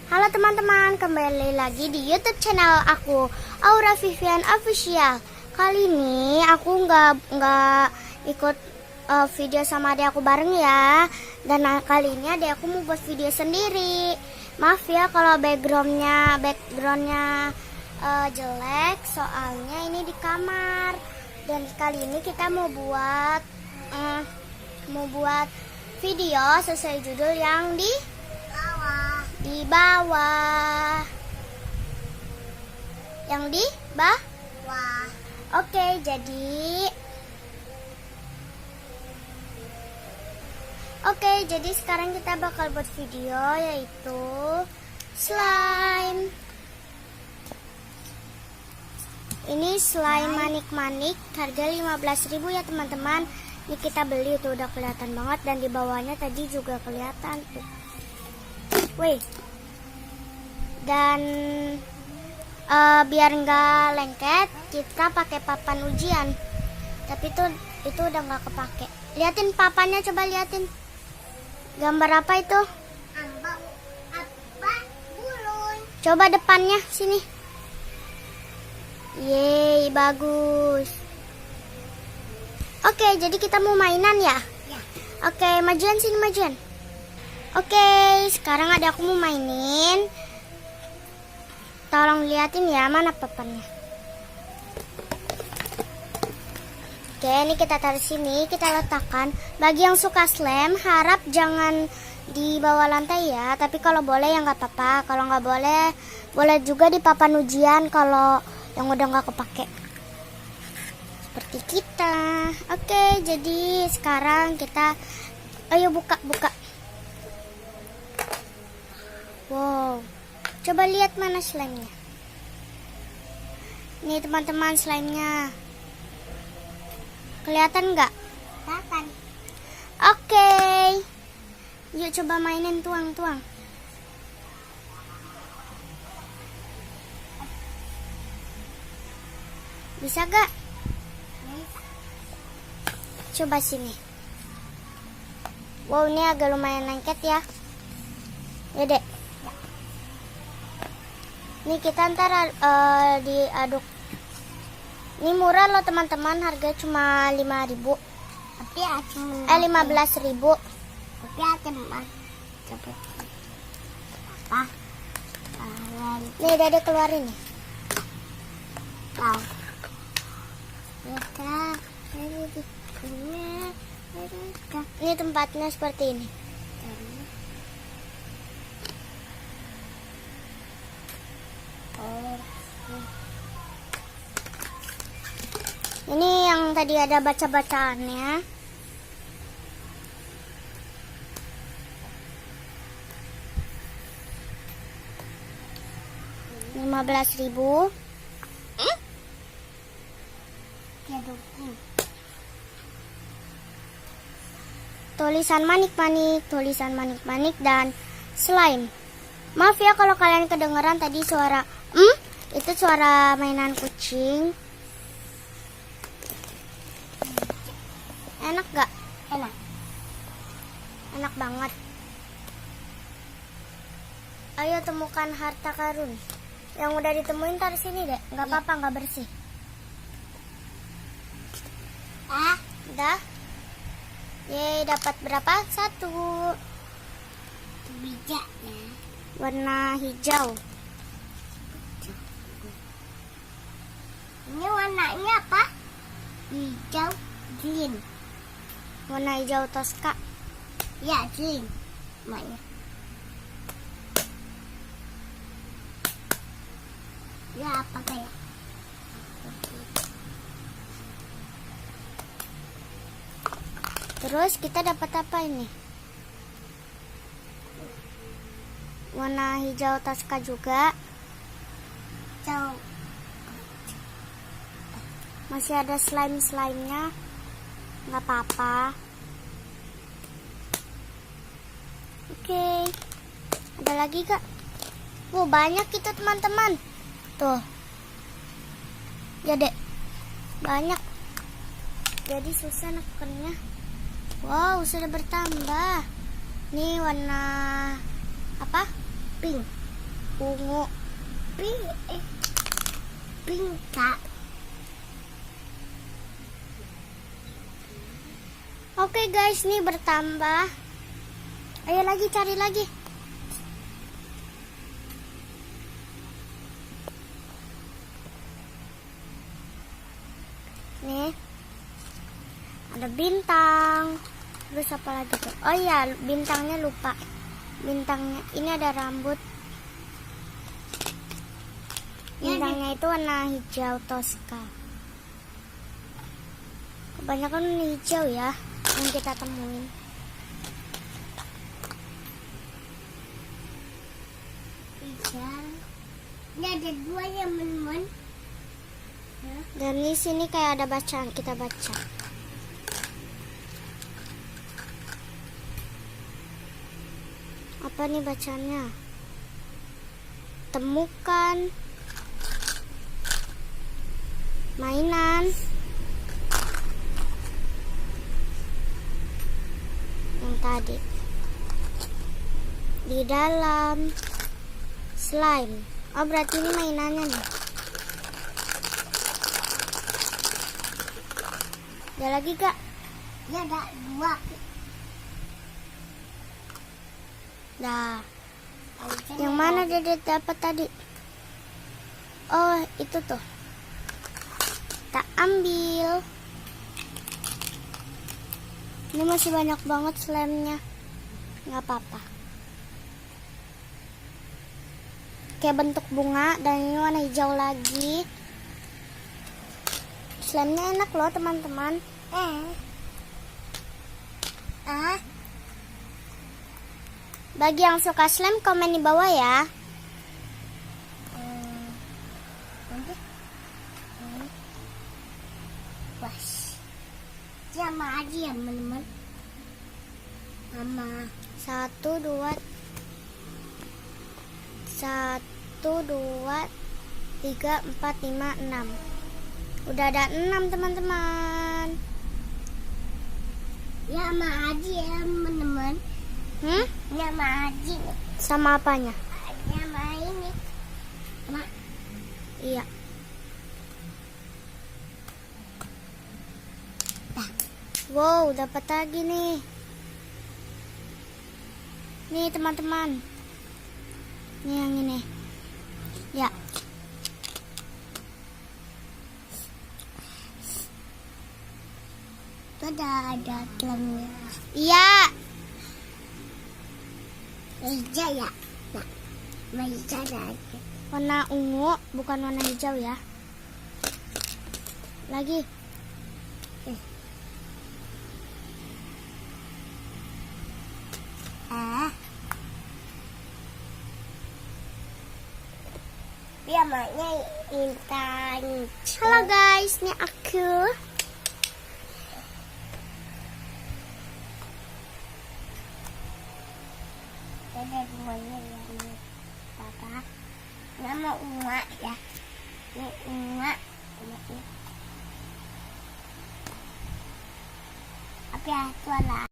Halo teman-teman, kembali lagi di YouTube channel aku, Aura Vivian Official. Kali ini aku nggak ikut video sama adik aku bareng ya. Dan kali ini adik aku mau buat video sendiri. Maaf ya kalau backgroundnya jelek, soalnya ini di kamar. Dan kali ini kita mau buat video sesuai judul yang di bawah. Yang di bawah. Oke, jadi sekarang kita bakal buat video yaitu slime. Ini slime manik-manik, harga 15.000 ya teman-teman. Ini kita beli tuh udah kelihatan banget, dan di bawahnya tadi juga kelihatan tuh. Wih. Dan biar nggak lengket, kita pakai papan ujian. Tapi itu udah nggak kepake. Liatin papannya, coba liatin. Gambar apa itu? Bulun. Coba depannya sini. Yeay, bagus. Oke, jadi kita mau mainan ya? Ya. Oke, majuan sini, majuan. Oke, sekarang ada aku mau mainin. Tolong liatin ya, mana papannya. Oke, ini kita taruh sini, kita letakkan. Bagi yang suka slime, harap jangan di bawah lantai ya. Tapi kalau boleh ya nggak apa-apa. Kalau nggak boleh, boleh juga di papan ujian kalau yang udah nggak kepake. Seperti kita. Oke, jadi sekarang kita, ayo buka. Wow, coba lihat mana slime-nya. Nih teman-teman, slime-nya. Kelihatan nggak? Kelihatan. Oke. Yuk coba mainin, tuang. Bisa gak? Coba sini. Wow, ini agak lumayan lengket ya. Ya dek. Ini kita ntar diaduk. Ini murah loh teman-teman, harga cuma 5.000. Tapi 15.000. Tapi apa? Nih udah keluarin nih. Ini tempatnya seperti ini. Ini yang tadi ada baca-bacaannya. $15.000. Tulisan manik-manik, dan slime. Maaf ya kalau kalian kedengeran tadi suara itu suara mainan kucing. Enak gak? Enak banget. Ayo temukan harta karun. Yang udah ditemuin taruh sini deh. Gak apa-apa, gak bersih. Udah. Yeay, dapat berapa? 1. Bijaknya warna hijau. Ini warnanya apa? Hijau green. Warna hijau Tosca. Ya, green. Maknya. Ya, apa kayak? Terus kita dapat apa ini? Warna hijau Tosca juga. Hijau. Masih ada slime-nya. Nggak apa-apa. Oke. Ada lagi gak? Wow, banyak itu teman-teman. Tuh. Ya dek. Banyak. Jadi susah nekennya. Wow. Wow, sudah bertambah. Nih warna apa? Pink. Ungu. Pink. Pink kak. Oke guys, nih bertambah. Ayo lagi, cari lagi. Nih ada bintang. Terus apa lagi tuh? Oh iya, bintangnya lupa. Bintangnya ini ada rambut. Bintangnya itu warna hijau Tosca. Kebanyakan warna hijau ya yang kita temuin. Hijau. Ini ada 2 ya teman-teman. Dan di sini kayak ada bacaan, kita baca. Apa nih bacaannya? Temukan mainan yang tadi di dalam slime. Oh, berarti ini mainannya nih. Ada lagi kak? Ya ada 2. Nah, yang mana dia dapat tadi? Oh, itu tuh. Kita ambil. Ini masih banyak banget slime-nya. Nggak apa-apa. Kayak bentuk bunga dan ini warna hijau lagi. Slime-nya enak loh teman-teman. Bagi yang suka slime, komen di bawah ya. Wah, sama aja ya teman-teman. Sama 1, 2, 3, 4, 5, 6. Udah ada 6 teman-teman. ya sama aja ya teman-teman. Ya sama aja. Sama apanya? Ya sama ini. Sama Iya. Wow, dapat lagi nih. Nih teman-teman. Nih yang ini. Ya. itu ada dalamnya. Iya. Meja ya. Nah, meja ada. Warna ungu, bukan warna hijau ya. Lagi. Dia maknya intan. Halo guys, ini aku. Ada 2-nya ya ini. Papa. Nama Uma ya. Ini Uma. Apa ya, itu lah.